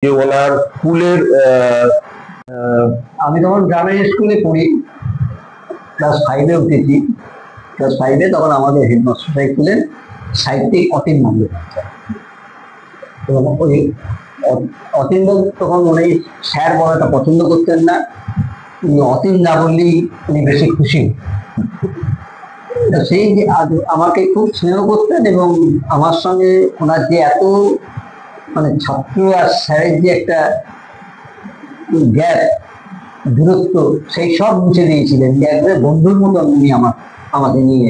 যে ওনার স্কুলের আমি তখন গ্রামের স্কুলে পড়ি, ক্লাস 5-এ উঠেছি। ক্লাস 5-এ তখন আমাদের হেডমাস্টার ছিলেন সাহিত্যিক অতীন মন্ডল। এবং ওই অতীন তখন উনি স্যার বলাটা পছন্দ করতেন না, অতীন না বললেই উনি বেশি খুশি। সেই যে আমাকে খুব স্নেহ করতেন এবং আমার সঙ্গে ওনার যে এত মানে ছাত্র আর স্যারের যে একটা গ্যাপ, দূরত্ব, সেই সব মুছে দিয়েছিলেন। একবারে বন্ধুর মতন উনি আমাকে নিয়ে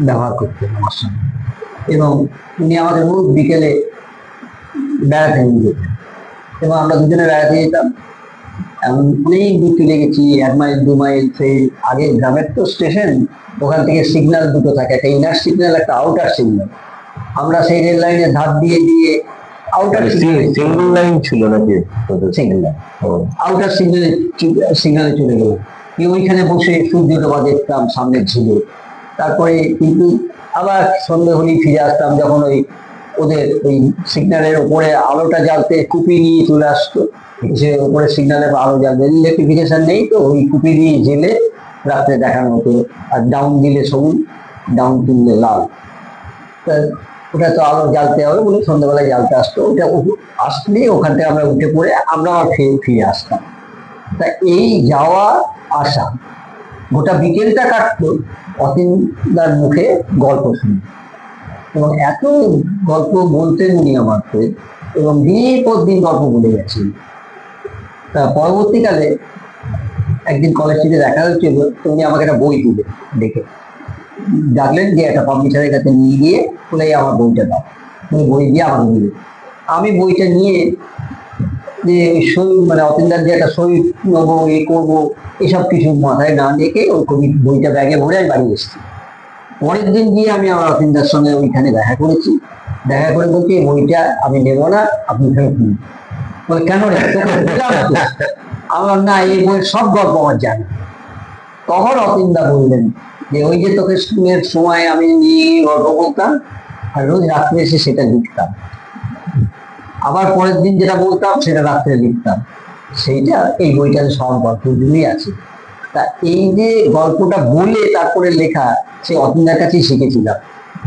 ব্যবহার করতেন আমার সঙ্গে। এবং উনি আমাদের রোজ বিকেলে বেড়াতে নিয়ে যেতেন এবং আমরা দুজনে বেড়াতে যেতাম। এমন অনেক দূর চলে গেছি, 1 মাইল 2 মাইল। সেই আগে গ্রামের তো স্টেশন, ওখান থেকে সিগন্যাল দুটো থাকে, একটা ইনার সিগন্যাল, একটা আউটার সিগন্যাল। আমরা সেই রেল লাইনের ধার দিয়ে দিয়ে আউটার সিঙ্গেল লাইন ছিল নাকি? সিগন্যাল, আউটার সিগন্যালে চলে গেলাম। ওইখানে বসে সূর্যডোবা দেখতাম সামনে ছিল। তারপরে কিন্তু আবার সন্ধ্যে হলেই ফিরে আসতাম, যখন ওই ওদের ওই সিগন্যালের উপরে আলোটা জ্বালতে কুপি নিয়ে চলে আসতো। সে উপরে সিগন্যালের আলো জ্বালবে, ইলেকট্রিফিকেশন নেই তো, ওই কুপি দিয়ে জেলে রাত্রে দেখানো হতো। আর ডাউন দিলে সবুজ, ডাউন তুললে লাল। ওটা তো আলো জ্বালতে হবে বলে সন্ধ্যাবেলায় জ্বালতে আসতো। ওটা আসলে ওখান থেকে আমরা উঠে পড়ে আমরা আবার ফিরে আসতাম। তা এই যাওয়া আসা গোটা বিকেলটা কাটতো অতীনদার মুখে গল্প শুনে। এবং এত গল্প বলতেন উনি আমাকে, এবং দিনের পর দিন গল্প বলে গেছেন। তা পরবর্তীকালে একদিন কলেজ থেকে দেখা হচ্ছিল, উনি আমাকে একটা বই দিলে দেখে ডাকলেন যে একটা পাবলিশারের কাছে নিয়ে গিয়ে বলে আমার বইটা দাও। উনি বই দিয়ে আমাকে দিলেন। আমি বইটা নিয়ে যে সই মানে অতীনদার যে একটা সই নেবো, এ করবো, এসব কিছু মাথায় না রেখে ওই বইটা ব্যাগে ভরে আমি বাড়ি এসেছি। পরের দিন গিয়ে আমি আমার অতীনদার সঙ্গে ওইখানে দেখা করেছি। দেখা করে বলছি এই বইটা আমি নেবো না, আপনি ফেরত নিন। বলে কেন রে? আমার না, এই বইয়ের সব গল্প আমার জানি। তখন অতীনদা বললেন যে ওই যে তোকে স্কুলের সময় আমি নিয়ে গল্প বলতাম আর রোজ রাত্রে এসে সেটা লিখতাম, আবার পরের দিন যেটা বলতাম সেটা রাত্রে লিখতাম, সেইটা এই বইটার সব গল্প জুড়েই আছে। তা এই যে গল্পটা বলে তারপরে লেখা, সে অতীনদার কাছেই শিখেছিলাম।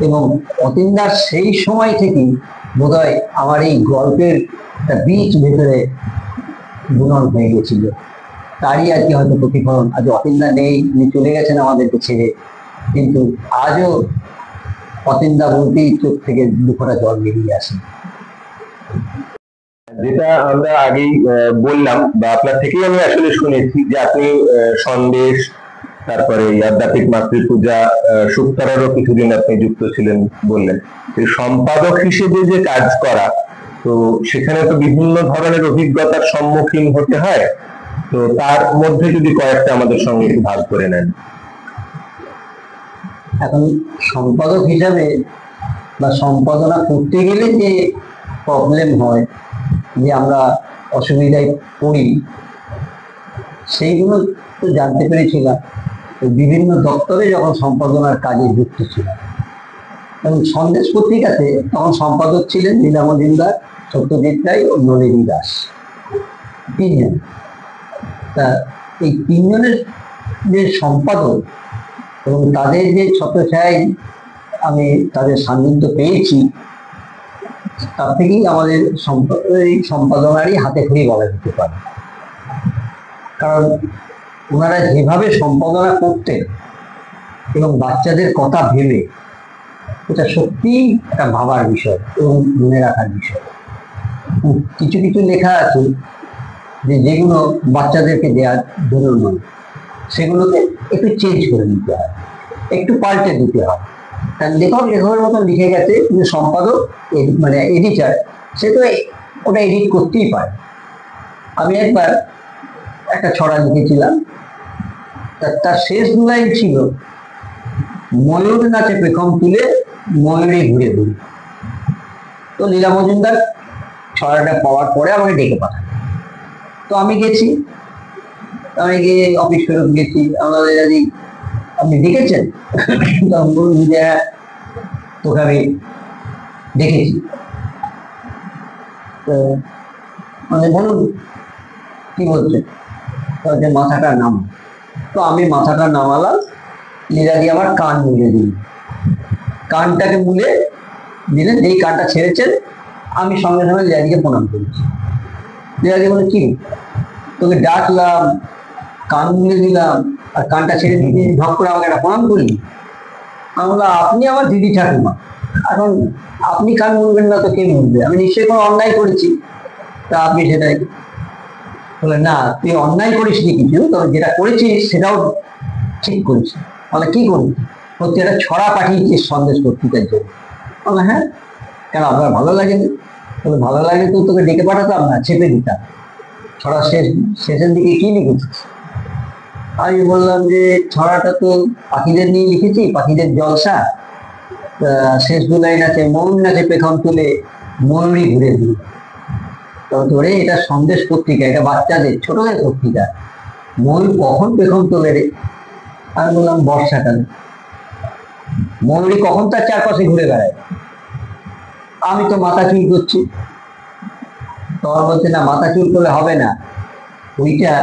এবং অতীনদার সেই সময় থেকেই বোধহয় আমার এই গল্পের একটা বীজ ভেতরে বুনন হয়ে গেছিল। তারই আর কি হয়তো প্রতিফলন। আজ অতীনদা নেই, উনি চলে গেছেন আমাদেরকে ছেড়ে, কিন্তু আজও অতীনদা বলতেই চোখ থেকে দুফোঁটা জল বেরিয়ে আসে। যেটা আমরা আগেই বললাম বা আপনার থেকেই আমি আসলে শুনেছি যে আপনি সন্দেশ, তারপরে আধ্যাত্মিক মাতৃপূজা, শুক্তারারও কিছুদিন আপনি যুক্ত ছিলেন বললেন। সম্পাদক হিসেবে যে কাজ করা, তো সেখানে তো বিভিন্ন ধরনের অভিজ্ঞতার সম্মুখীন হতে হয়। তো তার মধ্যে যদি কয়েকটা আমাদের সঙ্গে একটু ভাগ করে নেন। এখন সম্পাদক হিসাবে বা সম্পাদনা করতে গেলে যে প্রবলেম হয়, যে আমরা অসুবিধায় পড়ি, সেইগুলো তো জানতে পেরেছিলাম বিভিন্ন দপ্তরে যখন সম্পাদনার কাজে যুক্ত ছিলাম। এবং সন্দেশ পত্রিকাতে তখন সম্পাদক ছিলেন লীলা মজুমদার, সত্যজিৎ রায় ও নলিনী দাস, 3 জন। তা এই 3 জনের যে সম্পাদক এবং তাদের যে ছত্রছায়ায় আমি তাদের সান্নিধ্য পেয়েছি, তার থেকেই আমাদের সম্পাদনারই হাতে খড়ি বলা যেতে পারে। কারণ ওনারা যেভাবে সম্পাদনা করতেন এবং বাচ্চাদের কথা ভেবে, এটা সত্যি একটা ভাবার বিষয় এবং মনে রাখার বিষয়। কিছু কিছু লেখা আছে যে যেগুলো বাচ্চাদেরকে দেওয়ার জন্য নয়, সেগুলোকে একটু চেঞ্জ করে নিতে হয়, একটু পাল্টে দিতে হয়। কারণ লেখকের মতো লিখে গেছে, কিন্তু সম্পাদক মানে এডিটার, সে তো ওটা এডিট করতেই পারে। আমি একবার একটা ছড়া লিখেছিলাম, তার শেষ 2 লাইন ছিল ময়ূর নাচে পেখম তুলে ময়ূরে ঘুরে ঘুরে। তো লীলা মজুমদার ছড়াটা পাওয়ার পরে আমাকে ডেকে পাঠান। তো আমি গেছি, আমি গিয়ে অফিস ফেরত গেছি। আমাদের যদি আপনি দেখেছেন, তখন বলুন যে তোকে আমি দেখেছি। তো মানে বলুন কি বলছে, যে মাথাটা নাম। তো আমি মাথাটা নামালাম, লীলাদি আমার কান মুলে দিল, কানটাকে মুলে দিলেন, যেই কানটা ছেড়েছেন আমি সঙ্গে সঙ্গে লীলাদিকে প্রণাম করেছি। লীলাদি বলে কি, তোকে ডাকলাম, কান মুলে দিলাম, আর কানটা ছেড়ে দিতে ঢক করে আমাকে একটা প্রণাম করলি। আমি বললাম আপনি আমার দিদি ঠাকুমা, এখন আপনি কান মুলবেন না তো কে মুলবে, আমি নিশ্চয়ই কোনো অন্যায় করেছি, তা আপনি সেটাই বলে না, তুই অন্যায় করিস নি কিছু, তবে যেটা করেছিস সেটাও ঠিক করেছিস। বলে কি করবি, সত্যি একটা ছড়া পাঠিয়েছিস সন্দেশ পত্রিকার জন্য। বলে হ্যাঁ, কেন আপনার ভালো লাগেনি? বলে ভালো লাগে তো তোকে ডেকে পাঠাতাম না, চেপে দিতাম। ছড়া শেষের দিকে কি লিখেছিস? আমি বললাম যে ছড়াটা তো পাখিদের নিয়ে লিখেছি, পাখিদের জলসা। শেষ দু লাইন আছে, ময়ূর নাচে পেখম তুলে ময়ূরই ঘুরে দিল। তবে ধরে এটা সন্দেশ পত্রিকা, এটা বাচ্চাদের ছোটদের পত্রিকা, ময়ূর কখন পেখম তোলে রে? আমি বললাম বর্ষাকালে। ময়ূরী কখন তার চারপাশে ঘুরে বেড়ায়? আমি তো মাথা চুল করছি। তখন বলছে না, মাথা চুল করলে হবে না, ওইটা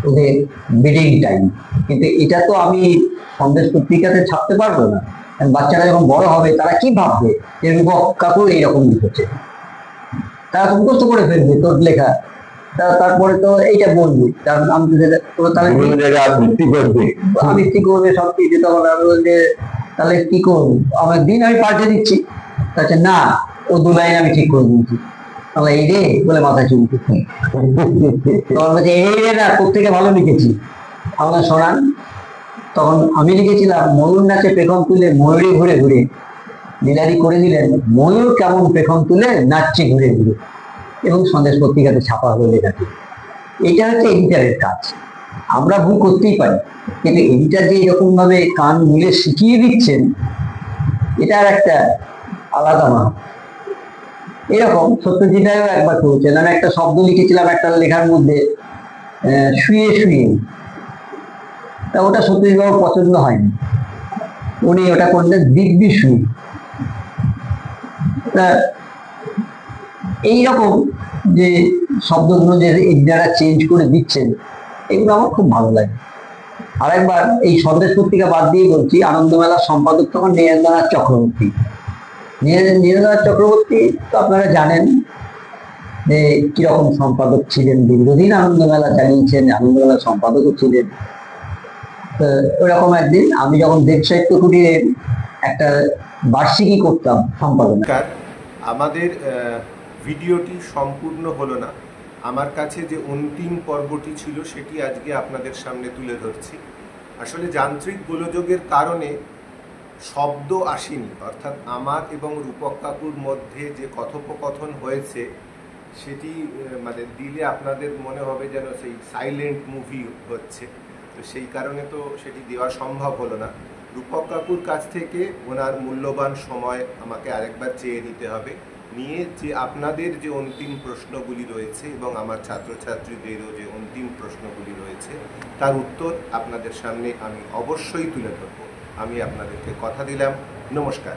ওদের ব্রিডিং টাইম, কিন্তু এটা তো আমি সন্দেশ পত্রিকাতে ছাপতে পারবো না। বাচ্চারা যখন বড় হবে তারা কি ভাববে যে রূপক কাকু এইরকম লিখেছে, তারা তো মুখস্থ করে ফেলবে তোর লেখা, তারপরে তো এইটা বলবি, তাহলে আবৃত্তি করবে সব কিছু। তখন আমি বলছি তাহলে কি করবো, আমার দিন আমি পাল্টে দিচ্ছি। তাছে না, ও দু লাইন আমি ঠিক করে দিয়েছি। আমার এই রে বলে মাথা চুলছে। তখন বলছে এই রে না, প্রত্যেকে ভালো লিখেছি। আমরা শোনান। তখন আমি লিখেছিলাম ময়ূর নাচে পেখম তুলে ময়ূরী ঘুরে ঘুরে, লীলাদি করে দিলেন ময়ূর কেমন পেখম তুলে নাচছে ঘুরে ঘুরে, এবং সন্দেশ পত্রিকাতে ছাপা হলো লেখাটি। এটা হচ্ছে এডিটারের কাজ। আমরা ভুল করতেই পারি, কিন্তু এডিটার যে এরকম ভাবে কান মুলে শিখিয়ে দিচ্ছেন, এটার একটা আলাদা মা। এরকম সত্যজিৎও একবার করেছেন। আমি একটা শব্দ লিখেছিলাম একটা লেখার মধ্যে, শুয়ে শুয়ে, তা ওটা সত্যজিৎ বাবুর পছন্দ হয়নি, উনি ওটা করলেন দিব্যি শুয়ে। তা এইরকম যে শব্দগুলো যে এডিটাররা চেঞ্জ করে দিচ্ছেন, এগুলো আমার খুব ভালো লাগে। আরেকবার এই সন্দেশ পত্রিকা বাদ দিয়ে বলছি, আনন্দমেলার সম্পাদক তখন নীরেন্দ্রনাথ চক্রবর্তী। নীরেন্দ্রনাথ চক্রবর্তী তো আপনারা জানেন যে কিরকম সম্পাদক ছিলেন, দীর্ঘদিন আনন্দমেলা চালিয়েছেন, আনন্দমেলার সম্পাদকও ছিলেন। তো ওরকম একদিন আমি যখন দেব সাহিত্য কুটিরে একটা বার্ষিকী করতাম সম্পাদনা। আমাদের ভিডিওটি সম্পূর্ণ হলো না, আমার কাছে যে অন্তিম পর্বটি ছিল সেটি আজকে আপনাদের সামনে তুলে ধরছি। আসলে যান্ত্রিক গোলযোগের কারণে শব্দ আসেনি, অর্থাৎ আমার এবং রূপক কাকুর মধ্যে যে কথোপকথন হয়েছে সেটি মানে দিলে আপনাদের মনে হবে যেন সেই সাইলেন্ট মুভি হচ্ছে, তো সেই কারণে তো সেটি দেওয়া সম্ভব হলো না। রূপক কাকুর কাছ থেকে ওনার মূল্যবান সময় আমাকে আরেকবার চেয়ে নিতে হবে, নিয়ে যে আপনাদের যে অন্তিম প্রশ্নগুলি রয়েছে এবং আমার ছাত্রছাত্রীদেরও যে অন্তিম প্রশ্নগুলি রয়েছে তার উত্তর আপনাদের সামনে আমি অবশ্যই তুলে ধরব। আমি আপনাদেরকে কথা দিলাম। নমস্কার।